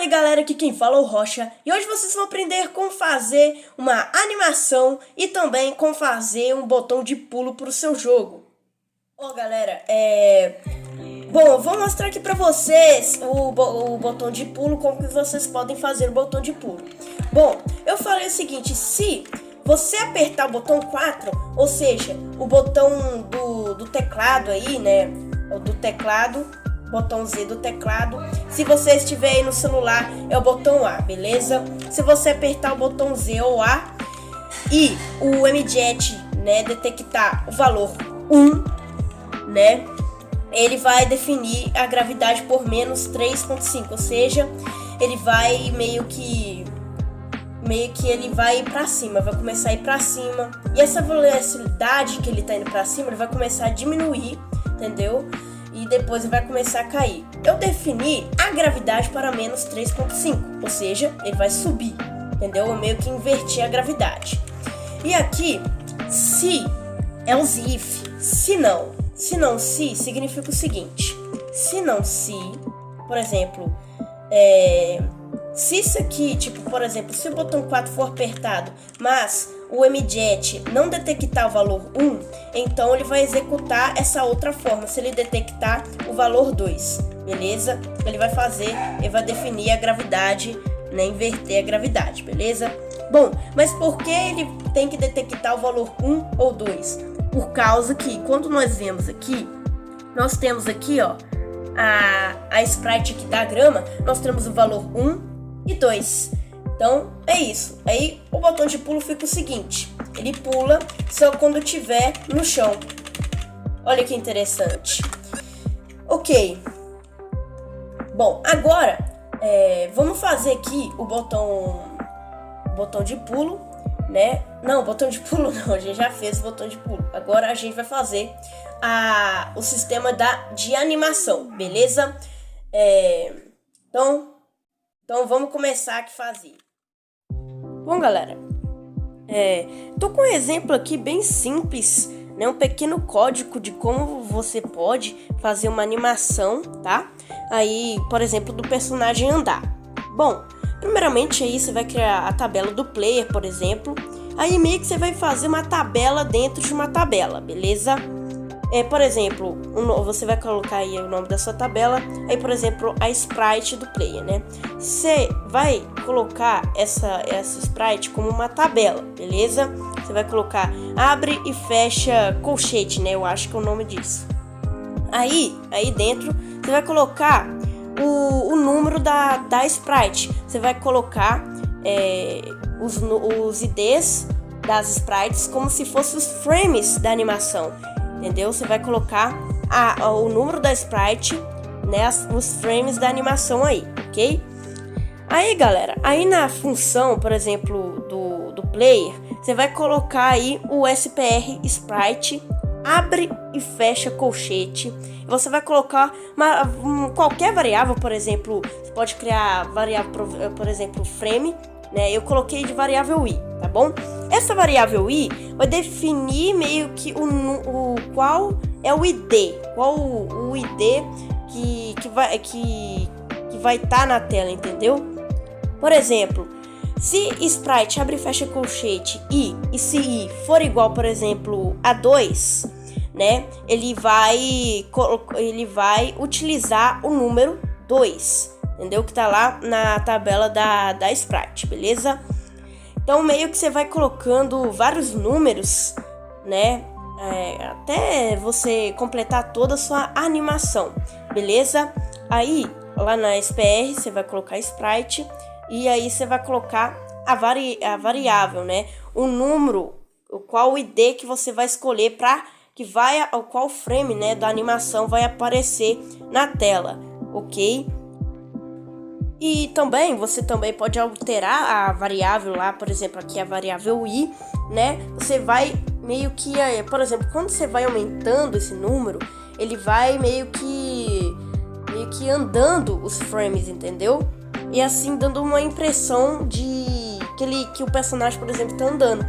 aí galera, aqui quem fala é o Rocha e hoje vocês vão aprender como fazer uma animação e também como fazer um botão de pulo para o seu jogo. Ó galera, Bom, eu vou mostrar aqui pra vocês o botão de pulo, como que vocês podem fazer o botão de pulo. Bom, eu falei o seguinte, se você apertar o botão 4, ou seja, o botão do teclado aí, né, do teclado, botão Z do teclado, se você estiver aí no celular, é o botão A, beleza? Se você apertar o botão Z ou A e o MJet, né, detectar o valor 1, né, ele vai definir a gravidade por menos 3,5, ou seja, ele vai meio que ele vai ir pra cima, vai começar a ir pra cima, e essa velocidade que ele tá indo pra cima, ele vai começar a diminuir, entendeu? E depois ele vai começar a cair. Eu defini a gravidade para menos 3,5, ou seja, ele vai subir, entendeu? Eu meio que inverti a gravidade. E aqui, se é os if, se não se significa o seguinte, se não se, por exemplo, se isso aqui, tipo, por exemplo, se o botão 4 for apertado, mas o MJet não detectar o valor 1, então ele vai executar essa outra forma, se ele detectar o valor 2, beleza? Ele vai definir a gravidade, né, inverter a gravidade, beleza? Bom, mas por que ele tem que detectar o valor 1 ou 2? Por causa que, quando nós vemos aqui, nós temos aqui, ó, a sprite aqui da grama, nós temos o valor 1 e 2. Então, é isso. Aí, o botão de pulo fica o seguinte, ele pula só quando estiver no chão. Olha que interessante. Ok. Bom, agora, vamos fazer aqui o botão de pulo, né? Não, botão de pulo não, a gente já fez o botão de pulo. Agora a gente vai fazer o sistema de animação, beleza? Então vamos começar aqui a fazer. Bom, galera, tô com um exemplo aqui bem simples, né? Um pequeno código de como você pode fazer uma animação, tá? Aí, por exemplo, do personagem andar. Bom, primeiramente aí você vai criar a tabela do player, por exemplo. Aí meio que você vai fazer uma tabela dentro de uma tabela, beleza? Por exemplo, você vai colocar aí o nome da sua tabela. Aí, por exemplo, a sprite do player, né? Você vai colocar essa sprite como uma tabela, beleza? Você vai colocar abre e fecha colchete, né? Eu acho que é o nome disso. Aí dentro você vai colocar o número da sprite. Você vai colocar os IDs das sprites como se fossem os frames da animação, entendeu? Você vai colocar o número da sprite, né, os frames da animação aí, ok? Aí galera, aí na função, por exemplo, do player, você vai colocar aí o SPR sprite abre e fecha colchete. Você vai colocar qualquer variável, por exemplo, você pode criar variável, por exemplo, frame, né? Eu coloquei de variável i, tá bom? Essa variável i vai definir meio que qual é o ID, qual o ID que vai estar na tela, entendeu? Por exemplo, se sprite abre e fecha colchete e se i for igual, por exemplo, a 2, né? Ele vai utilizar o número 2, entendeu? Que tá lá na tabela da sprite, beleza? Então meio que você vai colocando vários números, né? Até você completar toda a sua animação, beleza? Aí lá na SPR você vai colocar sprite e aí você vai colocar a variável, né? O número, qual ID que você vai escolher para qual frame, né, da animação vai aparecer na tela, ok? E também você pode alterar a variável lá, por exemplo, aqui a variável i, né? Você vai meio que, por exemplo, quando você vai aumentando esse número, ele vai meio que andando os frames, entendeu? E assim dando uma impressão de que o personagem, por exemplo, tá andando,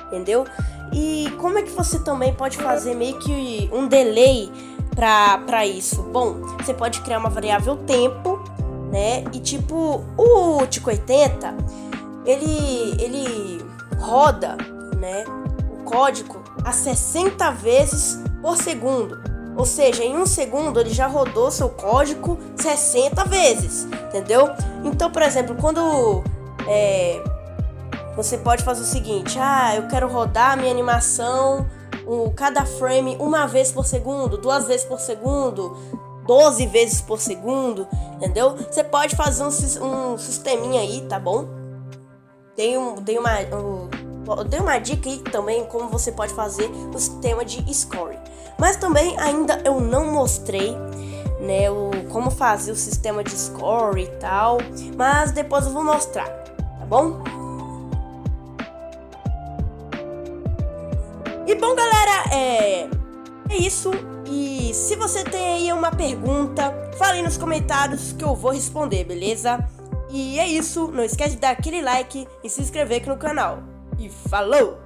entendeu? E como é que você também pode fazer meio que um delay para isso? Bom, você pode criar uma variável tempo, né? E tipo, o Tico 80, ele roda, né, o código a 60 vezes por segundo. Ou seja, em um segundo ele já rodou seu código 60 vezes, entendeu? Então, por exemplo, quando você pode fazer o seguinte: eu quero rodar a minha animação, cada frame uma vez por segundo, 2 vezes por segundo, 12 vezes por segundo, entendeu? Você pode fazer um sisteminha aí, tá bom? Dei uma dica aí também como você pode fazer o sistema de scoring. Mas também ainda eu não mostrei, né, como fazer o sistema de score e tal. Mas depois eu vou mostrar, tá bom? E bom, galera, é isso. E se você tem aí uma pergunta, fale aí nos comentários que eu vou responder, beleza? E é isso, não esquece de dar aquele like e se inscrever aqui no canal. E falou!